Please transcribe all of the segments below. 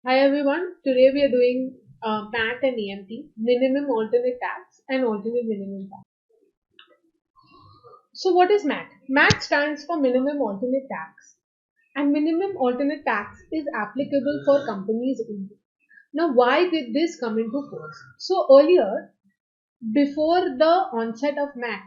Hi everyone, today we are doing MAT and AMT, Minimum Alternate Tax and Alternate Minimum Tax. So what is MAT? MAT stands for Minimum Alternate Tax, and Minimum Alternate Tax is applicable for companies only. Now why did this come into force? So earlier, before the onset of MAT,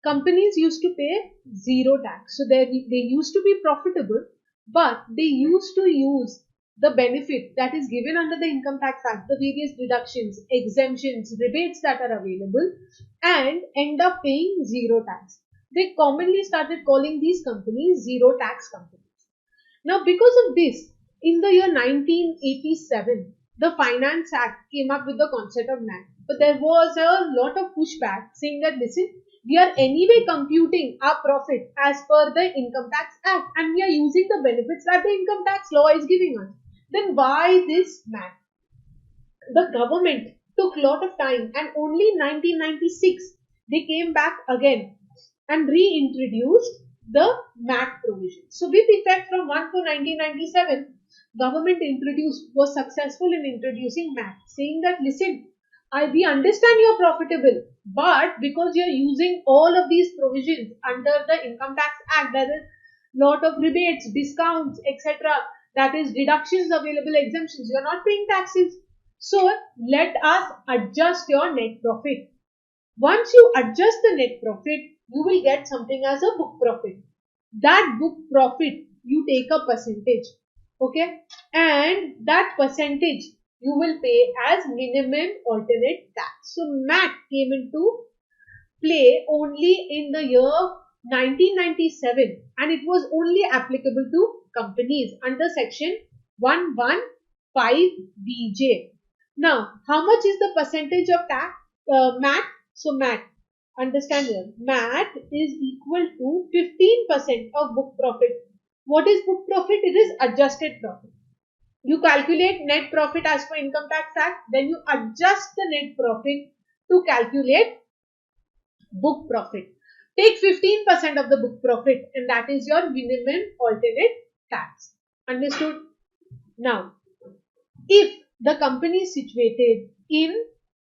companies used to pay zero tax. So they used to be profitable, but they used to use the benefit that is given under the Income Tax Act, the various deductions, exemptions, rebates that are available, and end up paying zero tax. They commonly started calling these companies zero tax companies. Now, because of this, in the year 1987, the Finance Act came up with the concept of MAT. But there was a lot of pushback saying that, listen, we are anyway computing our profit as per the Income Tax Act and we are using the benefits that the income tax law is giving us. Then why this MAT? The government took a lot of time and only in 1996 they came back again and reintroduced the MAT provision. So with effect from 1 to 1997, government was successful in introducing MAT, saying that listen, we understand you're profitable, but because you're using all of these provisions under the Income Tax Act, there is lot of rebates, discounts, etc. That is deductions available, exemptions. You're not paying taxes. So let us adjust your net profit. Once you adjust the net profit, you will get something as a book profit. That book profit, you take a percentage. Okay. And that percentage you will pay as minimum alternate tax. So MAT came into play only in the year 1997 and it was only applicable to companies under section 115BJ. Now, how much is the percentage of tax MAT? So MAT, understand here, MAT is equal to 15% of book profit. What is book profit? It is adjusted profit. You calculate net profit as per Income Tax Act, then you adjust the net profit to calculate book profit. Take 15% of the book profit and that is your minimum alternate tax. Understood? Now, if the company is situated in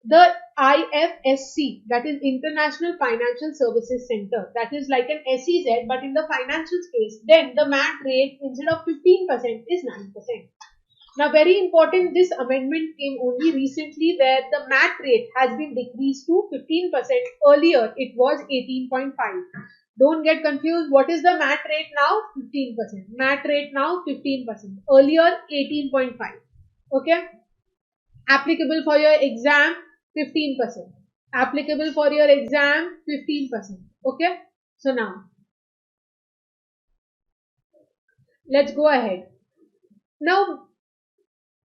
the IFSC, that is International Financial Services Center, that is like an SEZ but in the financial space, then the MAT rate instead of 15% is 9%. Now, very important, this amendment came only recently where the MAT rate has been decreased to 15%. Earlier, it was 18.5. Don't get confused. What is the MAT rate now? 15%. MAT rate now 15%. Earlier, 18.5. Okay. Applicable for your exam, 15%. Applicable for your exam, 15%. Okay. So now, let's go ahead. Now,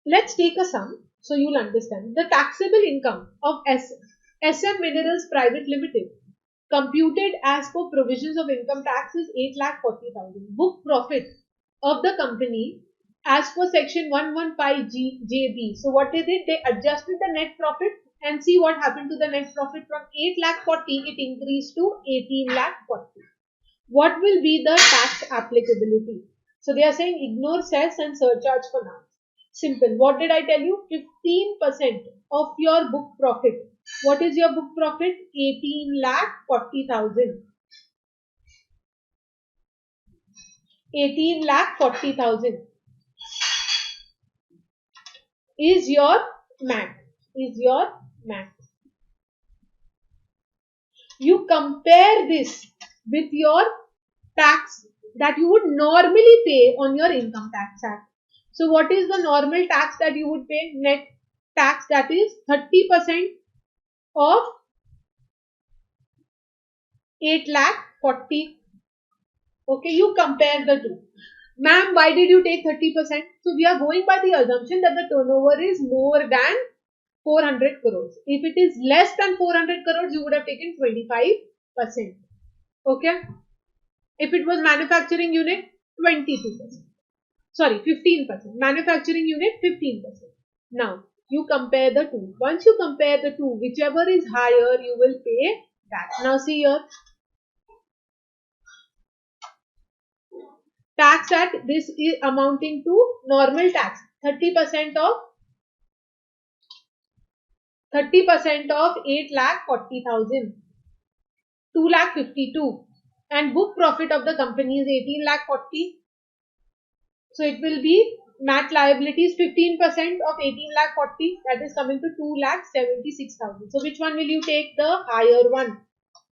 let's take a sum so you'll understand. The taxable income of SM Minerals Private Limited computed as per provisions of income tax is 8,40,000. Book profit of the company as per section 115JB. So what they did, they adjusted the net profit and see what happened to the net profit. From 8,40,000 it increased to 18,40,000. What will be the tax applicability? So they are saying ignore cess and surcharge for now. Simple. What did I tell you? 15% of your book profit. What is your book profit? 18,40,000. 18,40,000 is your MAT. You compare this with your tax that you would normally pay on your Income Tax Act. So what is the normal tax that you would pay? Net tax, that is 30% of 8,40,000. Okay, you compare the two. Ma'am, why did you take 30%? So we are going by the assumption that the turnover is more than 400 crores. If it is less than 400 crores, you would have taken 25%. Okay. If it was manufacturing unit, 22%. Sorry, 15%. Manufacturing unit, 15%. Now, you compare the two. Once you compare the two, whichever is higher, you will pay that. Now, see here. Tax at this is amounting to normal tax, 30% of 8,40,000, 2,52,000, and book profit of the company is 18,40,000. So it will be MAT liabilities 15% of 18,40,000, that is coming to 2,76,000. So which one will you take? The higher one.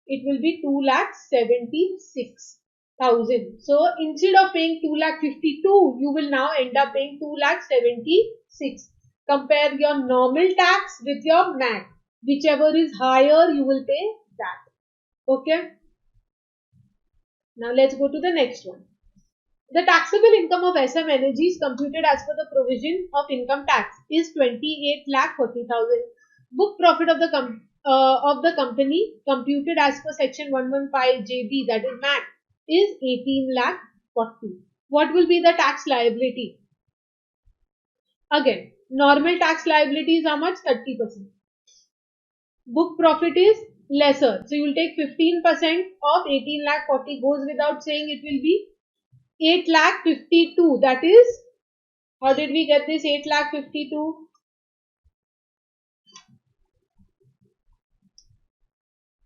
It will be 2,76,000. So instead of paying 2,52,000, you will now end up paying 2,76,000. Compare your normal tax with your MAT. Whichever is higher, you will pay that. Okay. Now let's go to the next one. The taxable income of SM Energy is computed as per the provision of income tax is 28,40,000. Book profit of the company computed as per section 115 JB, that is MAT, is 18,40,000. What will be the tax liability? Again, normal tax liability is how much? 30%. Book profit is lesser. So you will take 15% of 18,40,000. Goes without saying, it will be 8,52,000. That is, how did we get this 8,52,000?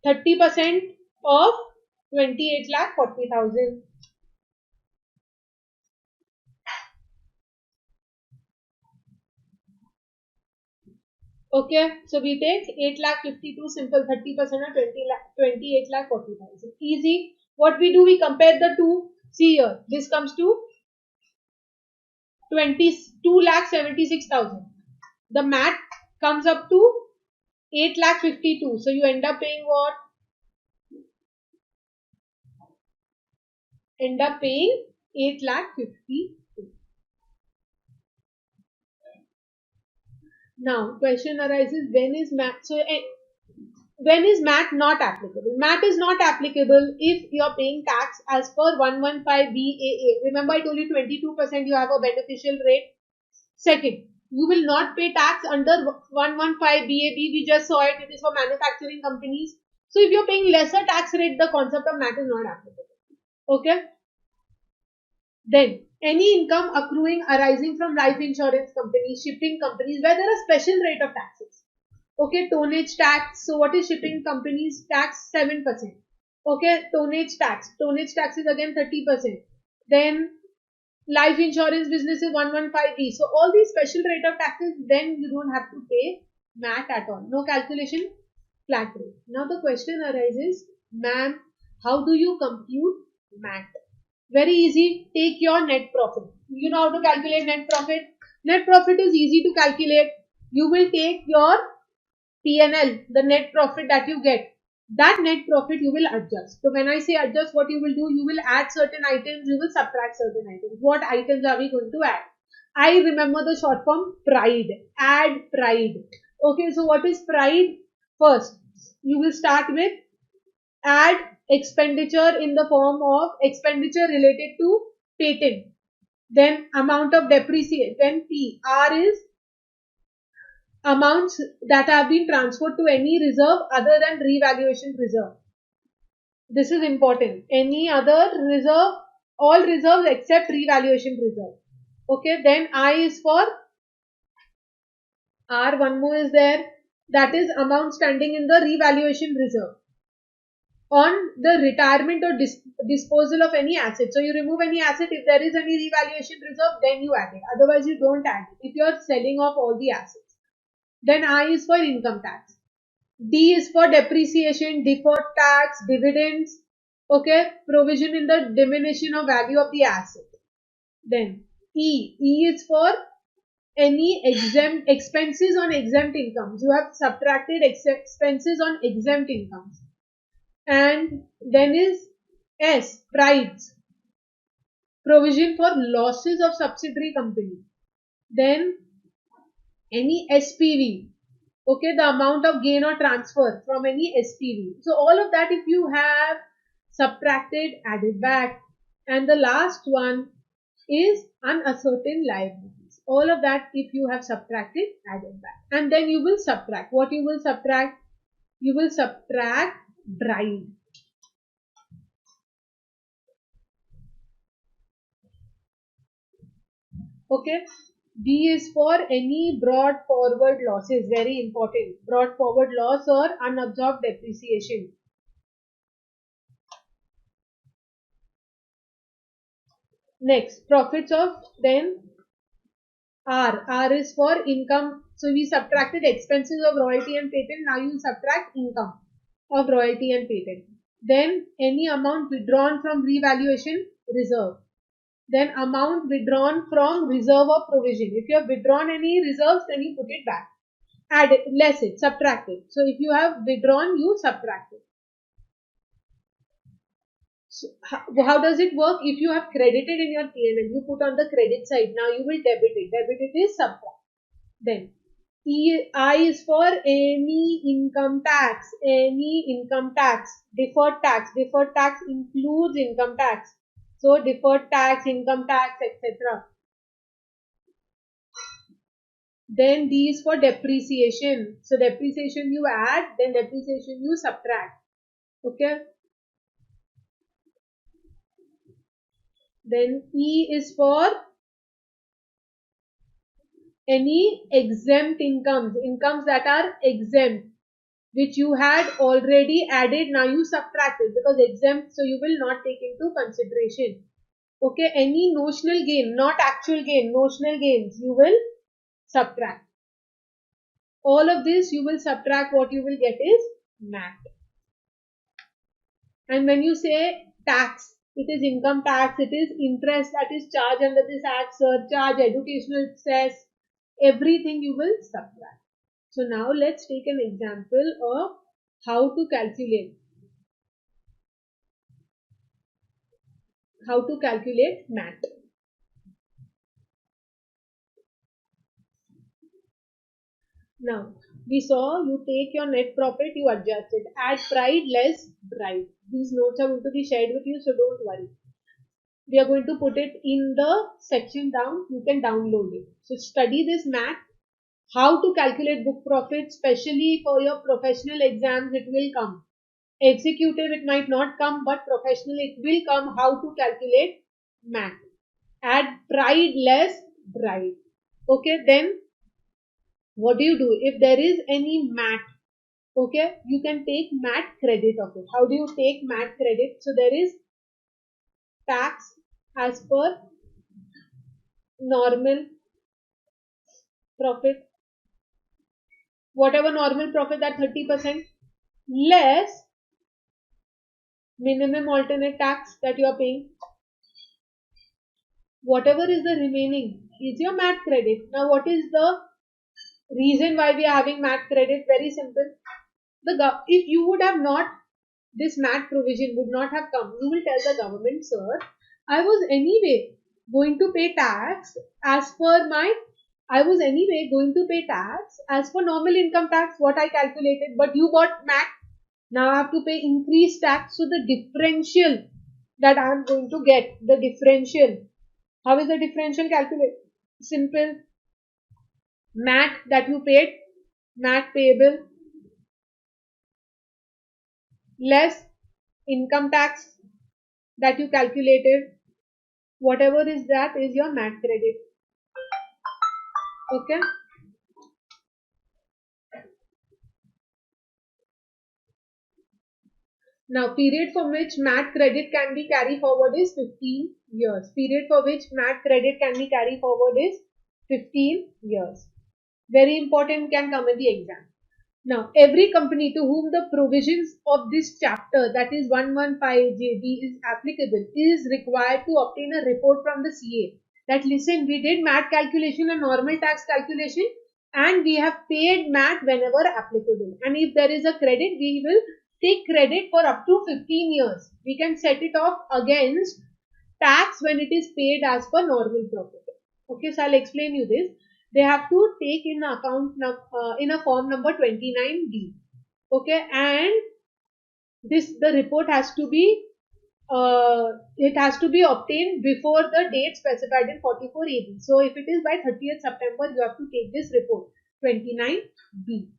30% of 28,40,000. Okay, so we take 8,52,000 simple, 30% of 28,40,000. Easy. What we do, we compare the two. See here, this comes to 2,76,000. The MAT comes up to 8,52,000. So you end up paying what? End up paying 8,50,000. Now, question arises, when is MAT? So, when is MAT not applicable? MAT is not applicable if you are paying tax as per 115 BAA. Remember, I told you 22% you have a beneficial rate. Second, you will not pay tax under 115 BAB. We just saw it. It is for manufacturing companies. So, if you are paying lesser tax rate, the concept of MAT is not applicable. Okay. Then, any income accruing arising from life insurance companies, shipping companies, where there are special rate of taxes. Okay, tonnage tax. So, what is shipping companies tax? 7%. Okay, tonnage tax. Tonnage tax is again 30%. Then, life insurance business is 115B. So, all these special rate of taxes, then you don't have to pay MAT at all. No calculation, flat rate. Now, the question arises, ma'am, how do you compute MAT? Very easy. Take your net profit. You know how to calculate net profit? Net profit is easy to calculate. You will take your P&L, the net profit that you get. That net profit you will adjust. So when I say adjust, what you will do? You will add certain items, you will subtract certain items. What items are we going to add? I remember the short form pride. Add pride. Okay, so what is pride? First, you will start with add expenditure in the form of expenditure related to patent. Then amount of depreciation. Then P. R is amounts that have been transferred to any reserve other than revaluation reserve. This is important. Any other reserve, all reserves except revaluation reserve. Okay, then I is for R, one more is there. That is amount standing in the revaluation reserve on the retirement or disposal of any asset. So you remove any asset. If there is any revaluation reserve, then you add it. Otherwise, you don't add it. If you are selling off all the assets. Then I is for income tax. D is for depreciation, deferred tax, dividends. Okay, provision in the diminution of value of the asset. Then E is for any exempt expenses on exempt incomes. You have subtracted expenses on exempt incomes. And then is S, prides, provision for losses of subsidiary company. Then any SPV, okay, the amount of gain or transfer from any SPV. So all of that, if you have subtracted, added back. And the last one is unascertained liabilities. All of that, if you have subtracted, added back. And then you will subtract. What you will subtract? You will subtract bride. Okay. B is for any brought forward losses, very important. Brought forward loss or unabsorbed depreciation. Next, profits of then R. R is for income. So we subtracted expenses of royalty and patent. Now you subtract income of royalty and patent. Then any amount withdrawn from revaluation reserve. Then amount withdrawn from reserve or provision. If you have withdrawn any reserves, then you put it back. Add it, less it, subtract it. So if you have withdrawn, you subtract it. So how does it work? If you have credited in your P&L, you put on the credit side. Now you will debit it. Debit it is subtract. Then I is for any income tax. Any income tax. Deferred tax. Deferred tax includes income tax. So deferred tax, income tax, etc. Then D is for depreciation. So depreciation you add, then depreciation you subtract. Okay. Then E is for any exempt incomes, incomes that are exempt, which you had already added, now you subtract it because exempt, so you will not take into consideration. Okay, any notional gain, not actual gain, notional gains, you will subtract. All of this you will subtract, what you will get is MAT. And when you say tax, it is income tax, it is interest that is charged under this act, surcharge, educational cess, everything you will subtract. So now let's take an example of how to calculate MAT. Now we saw you take your net profit, you adjust it, add pride less bride. These notes are going to be shared with you, so don't worry. We are going to put it in the section down, you can download it. So study this MAT. How to calculate book profit, especially for your professional exams, it will come. Executive, it might not come, but professional, it will come. How to calculate MAT. Add pride less bride. Okay, then what do you do? If there is any MAT, okay, you can take MAT credit of it. How do you take MAT credit? So there is tax as per normal profit. Whatever normal profit, that 30% less minimum alternate tax that you are paying. Whatever is the remaining is your MAT credit. Now what is the reason why we are having MAT credit? Very simple. If you would have not, this MAT provision would not have come, you will tell the government, sir, I was anyway going to pay tax as per normal income tax, what I calculated, but you got MAT. Now I have to pay increased tax. So the differential that I am going to get, the differential. How is the differential calculated? Simple. MAT that you paid, MAT payable, less income tax that you calculated. Whatever is that is your MAT credit. Okay. Now, period for which MAT credit can be carried forward is 15 years. Period for which MAT credit can be carried forward is 15 years. Very important, can come in the exam. Now, every company to whom the provisions of this chapter, that is 115JB, is applicable, is required to obtain a report from the CA that listen, we did MAT calculation and normal tax calculation and we have paid MAT whenever applicable. And if there is a credit, we will take credit for up to 15 years. We can set it off against tax when it is paid as per normal profit. Okay, so I'll explain you this. They have to take in account in a form number 29D. Okay, and the report has to be obtained before the date specified in 44AB. So if it is by 30th September, you have to take this report 29B.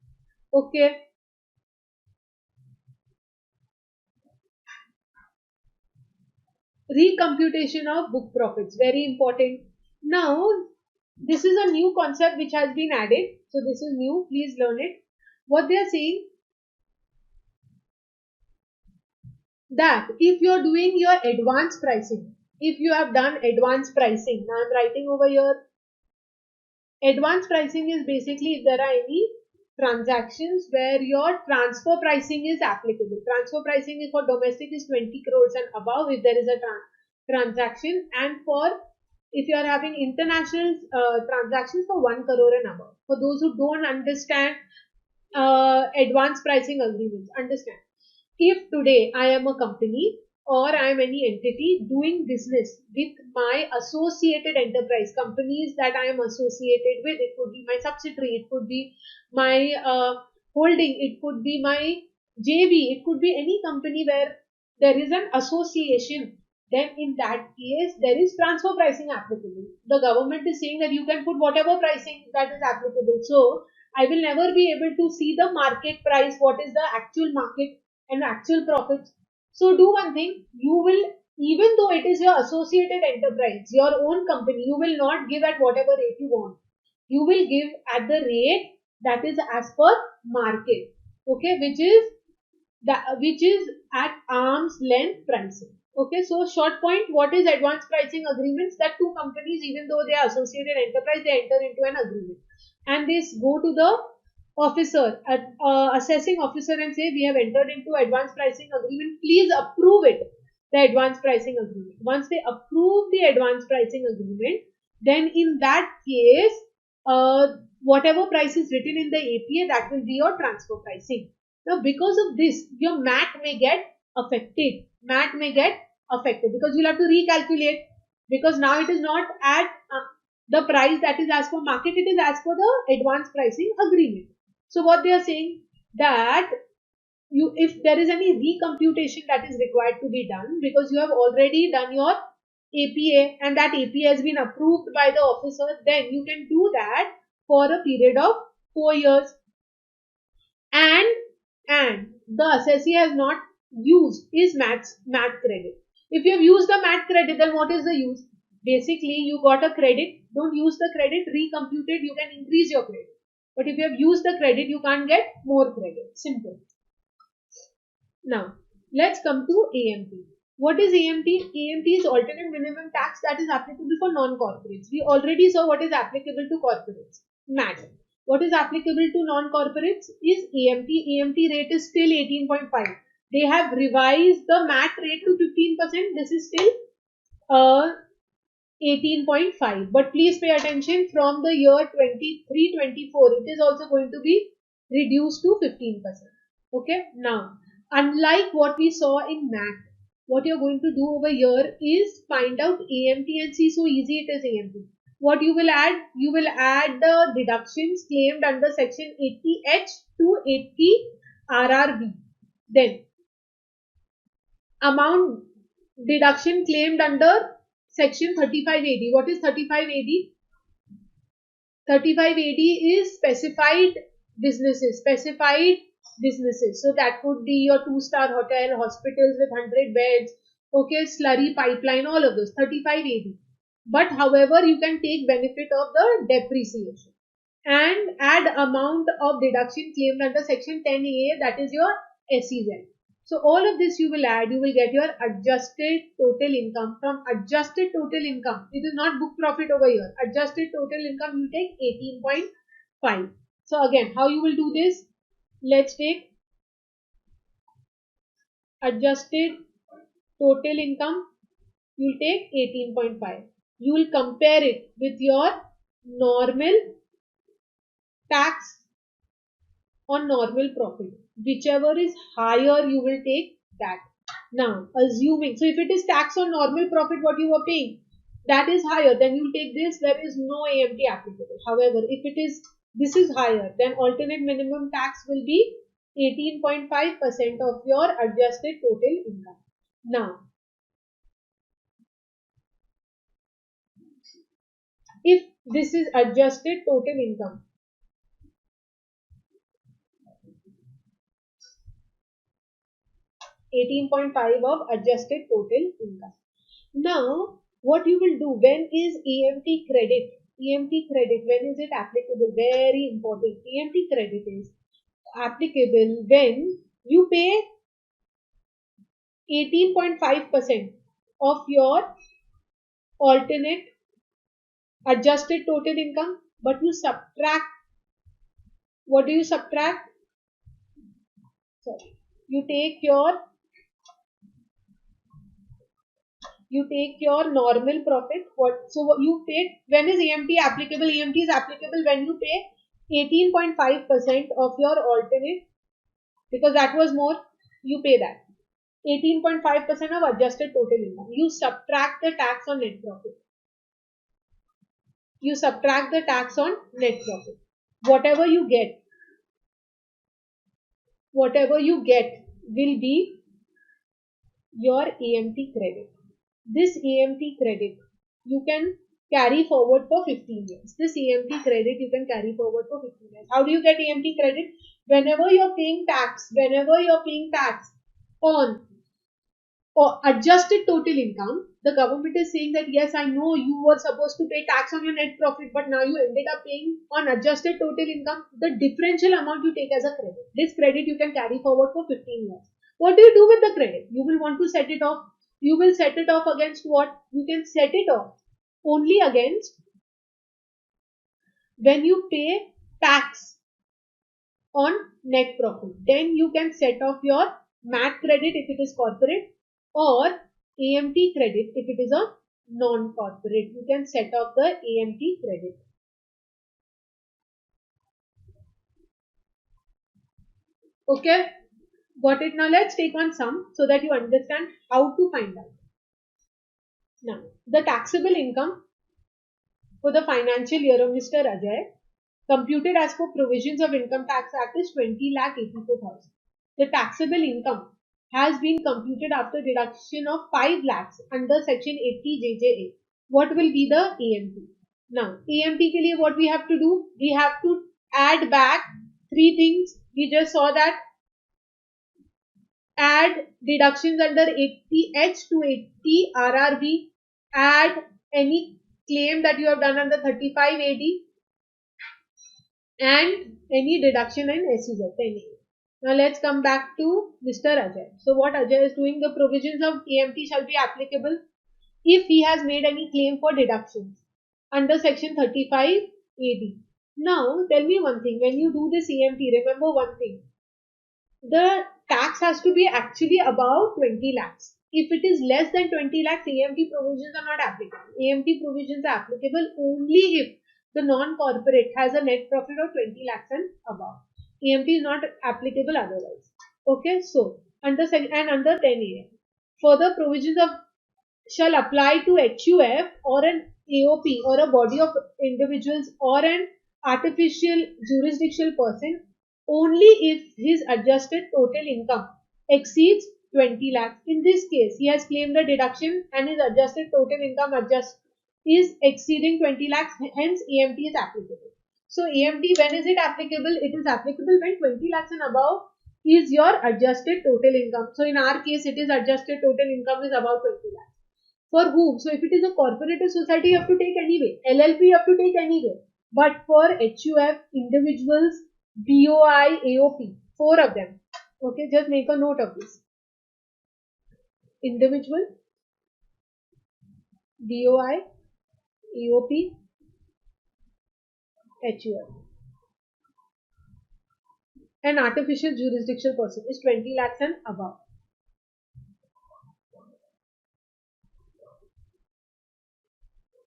Okay. Recomputation of book profits, very important. Now this is a new concept which has been added. So this is new. Please learn it. What they are saying, that if you are doing your advanced pricing, if you have done advanced pricing, now I am writing over here. Advanced pricing is basically if there are any transactions where your transfer pricing is applicable. Transfer pricing is for domestic is 20 crores and above if there is a transaction, and for if you are having international transactions for 1 crore and above. For those who don't understand advanced pricing agreements, understand. If today I am a company or I am any entity doing business with my associated enterprise, companies that I am associated with, it could be my subsidiary, it could be my holding, it could be my JV, it could be any company where there is an association, then in that case there is transfer pricing applicable. The government is saying that you can put whatever pricing that is applicable. So I will never be able to see the market price, what is the actual market and actual profits. So do one thing, you will, even though it is your associated enterprise, your own company, you will not give at whatever rate you want. You will give at the rate that is as per market, okay, which is at arm's length pricing. Okay, so short point, what is advanced pricing agreements? That two companies, even though they are associated enterprise, they enter into an agreement and they go to the officer, assessing officer, and say we have entered into advanced pricing agreement, please approve it, the advanced pricing agreement. Once they approve the advanced pricing agreement, then in that case, whatever price is written in the APA, that will be your transfer pricing. Now because of this, your MAT may get affected. MAT may get affected because you'll have to recalculate, because now it is not at the price that is as per market, it is as per the advanced pricing agreement. So what they are saying, that if there is any recomputation that is required to be done, because you have already done your APA and that APA has been approved by the officer, then you can do that for a period of 4 years. And the assessee has not used is MAT credit. If you have used the MAT credit, then what is the use? Basically, you got a credit, don't use the credit, recompute it, you can increase your credit. But if you have used the credit, you can't get more credit. Simple. Now, let's come to AMT. What is AMT? AMT is alternate minimum tax that is applicable for non-corporates. We already saw what is applicable to corporates. MAT. What is applicable to non-corporates is AMT. AMT rate is still 18.5. They have revised the MAT rate to 15%. This is still 18.5. But please pay attention, from the year 23-24, it is also going to be reduced to 15%. Okay. Now, unlike what we saw in MAT, what you're going to do over here is find out AMT and see, so easy it is AMT. What you will add? You will add the deductions claimed under section 80H to 80 RRB. Then amount deduction claimed under section 35 AD. What is 35 AD? 35 AD is specified businesses. So that could be your 2-star hotel, hospitals with 100 beds, okay, slurry pipeline, all of those, 35 AD. But however, you can take benefit of the depreciation and add amount of deduction claimed under section 10A, that is your SEZ. So all of this you will add, you will get your adjusted total income. From adjusted total income, it is not book profit over here. Adjusted total income, you take 18.5. So again, how you will do this? Let's take adjusted total income, you will take 18.5. You will compare it with your normal tax on normal profit. Whichever is higher, you will take that. Now, assuming, so if it is tax on normal profit, what you were paying, that is higher, then you will take this, there is no AMT applicable. However, if it is, this is higher, then alternate minimum tax will be 18.5% of your adjusted total income. Now, if this is adjusted total income, $18.5 of adjusted total income. Now, what you will do, when is AMT credit? AMT credit, when is it applicable? Very important. AMT credit is applicable when you pay 18.5% of your alternate adjusted total income, but you subtract, what do you subtract? Sorry. You take your normal profit. So you paid, when is AMT applicable? AMT is applicable when you pay 18.5% of your alternate, because that was more, you pay that. 18.5% of adjusted total income. You subtract the tax on net profit. You subtract the tax on net profit. Whatever you get will be your AMT credit. This AMT credit you can carry forward for 15 years. This AMT credit you can carry forward for 15 years. How do you get AMT credit? Whenever you're paying tax on or adjusted total income, the government is saying that yes, I know you were supposed to pay tax on your net profit, but now you ended up paying on adjusted total income. The differential amount you take as a credit. This credit you can carry forward for 15 years. What do you do with the credit? You will want to set it off. You will set it off against what? You can set it off only against when you pay tax on net profit. Then you can set off your MAT credit if it is corporate, or AMT credit if it is a non-corporate. You can set off the AMT credit. Okay, got it? Now let's take one sum so that you understand how to find out. Now, the taxable income for the financial year of Mr. Ajay, computed as per provisions of Income Tax Act, is 20,84,000. The taxable income has been computed after deduction of 5 lakhs under section 80 JJA. What will be the AMT? Now, AMT ke liye what we have to do? We have to add back 3 things. We just saw that. Add deductions under 80H to 80 RRB. Add any claim that you have done under 35 AD. And any deduction in SEZ 10A. Now let's come back to Mr. Ajay. So what Ajay is doing, the provisions of AMT shall be applicable if he has made any claim for deductions under section 35 AD. Now tell me one thing, when you do this AMT, remember one thing, the tax has to be actually above 20 lakhs. If it is less than 20 lakhs, AMT provisions are not applicable. AMT provisions are applicable only if the non-corporate has a net profit of 20 lakhs and above. AMT is not applicable otherwise. Okay, so under 10A, further provisions of shall apply to HUF or an AOP or a body of individuals or an artificial jurisdictional person only if his adjusted total income exceeds 20 lakhs. In this case, he has claimed a deduction and his adjusted total income is exceeding 20 lakhs, hence AMT is applicable. So AMT, when is it applicable? It is applicable when 20 lakhs and above is your adjusted total income. So in our case, it is adjusted total income is about 20 lakhs. For whom? So if it is a cooperative society, you have to take anyway. LLP, you have to take anyway. But for HUF, individuals, BOI, AOP, 4 of them. Okay, just make a note of this. Individual, BOI, AOP, HUF. An artificial jurisdictional person is 20 lakhs and above.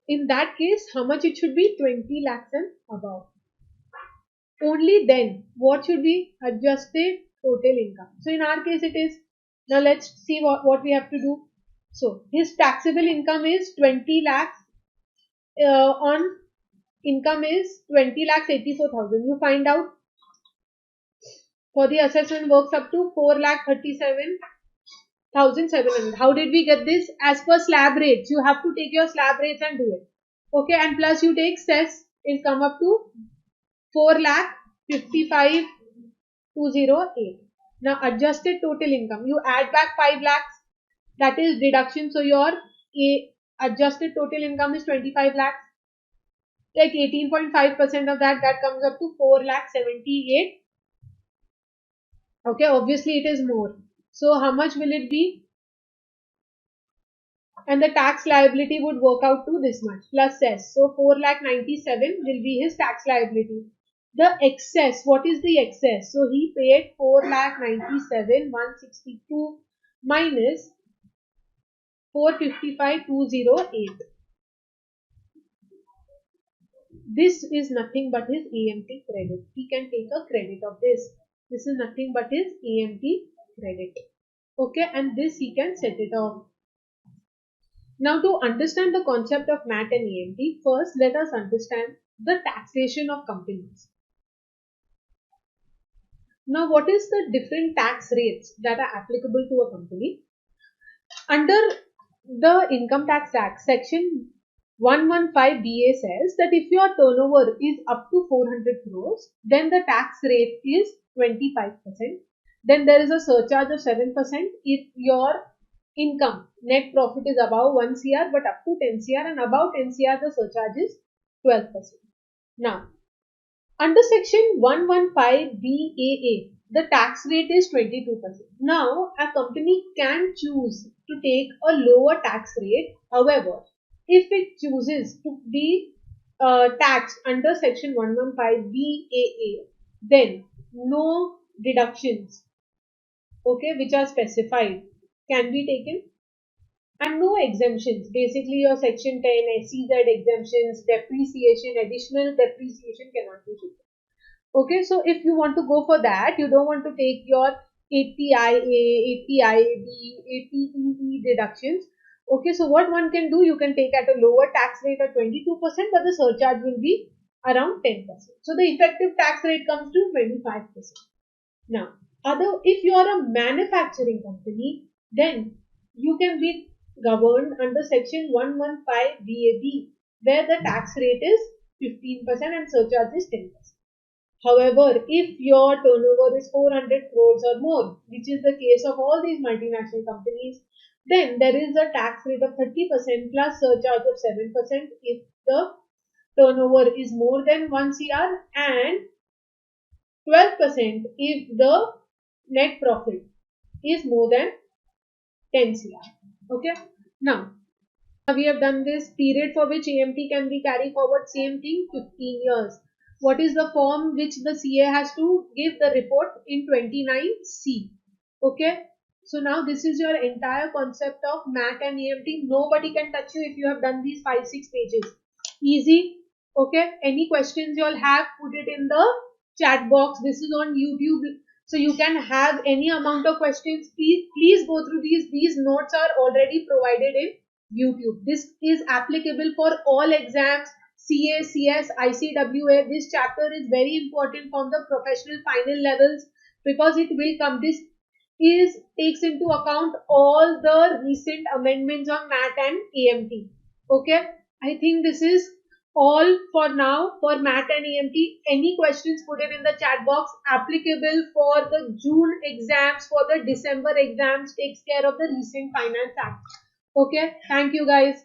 In that case, how much it should be? 20 lakhs and above. Only then, what should be adjusted total income? So in our case, it is. Now let's see what we have to do. So his taxable income is 20 lakhs. On income is 20 lakhs 84,000. You find out. For the assessment works up to 4 lakh 37,700. How did we get this? As per slab rates. You have to take your slab rates and do it. Okay, and plus you take cess, it will come up to 4 lakh 55,208. Now adjusted total income. You add back 5 lakhs. That is deduction. So your adjusted total income is 25 lakhs. like 18.5% of that, that comes up to 4,78,000. Okay, obviously it is more. So how much will it be? And the tax liability would work out to this much plus cess. So 4,97,000 will be his tax liability. The excess, what is the excess? So he paid 4,97,162 minus 455,208. This is nothing but his AMT credit. He can take a credit of this. This is nothing but his AMT credit. Okay, and this he can set it off. Now, to understand the concept of MAT and AMT, first let us understand the taxation of companies. Now, what is the different tax rates that are applicable to a company? Under the Income Tax Act, Section 115BA says that if your turnover is up to 400 crores, then the tax rate is 25%. Then there is a surcharge of 7% if your income, net profit is above 1 CR but up to 10 CR, and above 10 CR the surcharge is 12%. Now, under Section 115BAA, the tax rate is 22%. Now, a company can choose to take a lower tax rate. However, if it chooses to be taxed under Section 115BAA, then no deductions, okay, which are specified, can be taken, and no exemptions. Basically, your Section 10 SEZ exemptions, depreciation, additional depreciation cannot be taken. Okay, so if you want to go for that, you don't want to take your 80IA, 80IAB, 80EE deductions. Okay, so what one can do, you can take at a lower tax rate of 22%, but the surcharge will be around 10%. So the effective tax rate comes to 25%. Now, if you are a manufacturing company, then you can be governed under Section 115BAB, where the tax rate is 15% and surcharge is 10%. However, if your turnover is 400 crores or more, which is the case of all these multinational companies, then there is a tax rate of 30% plus surcharge of 7% if the turnover is more than 1 CR, and 12% if the net profit is more than 10 CR. Okay. Now, we have done this period for which AMT can be carried forward. Same thing, 15 years. What is the form which the CA has to give the report in 29C? Okay. So now this is your entire concept of MAT and AMT. Nobody can touch you if you have done these 5-6 pages. Easy. Okay. Any questions you all have, put it in the chat box. This is on YouTube. So you can have any amount of questions. Please go through these. These notes are already provided in YouTube. This is applicable for all exams. CA, CS, ICWA. This chapter is very important from the professional final levels because it will come. This takes into account all the recent amendments on MAT and AMT. Okay. I think this is all for now for MAT and AMT. Any questions, put it in the chat box. Applicable for the June exams, for the December exams, takes care of the recent Finance Act. Okay. Thank you guys.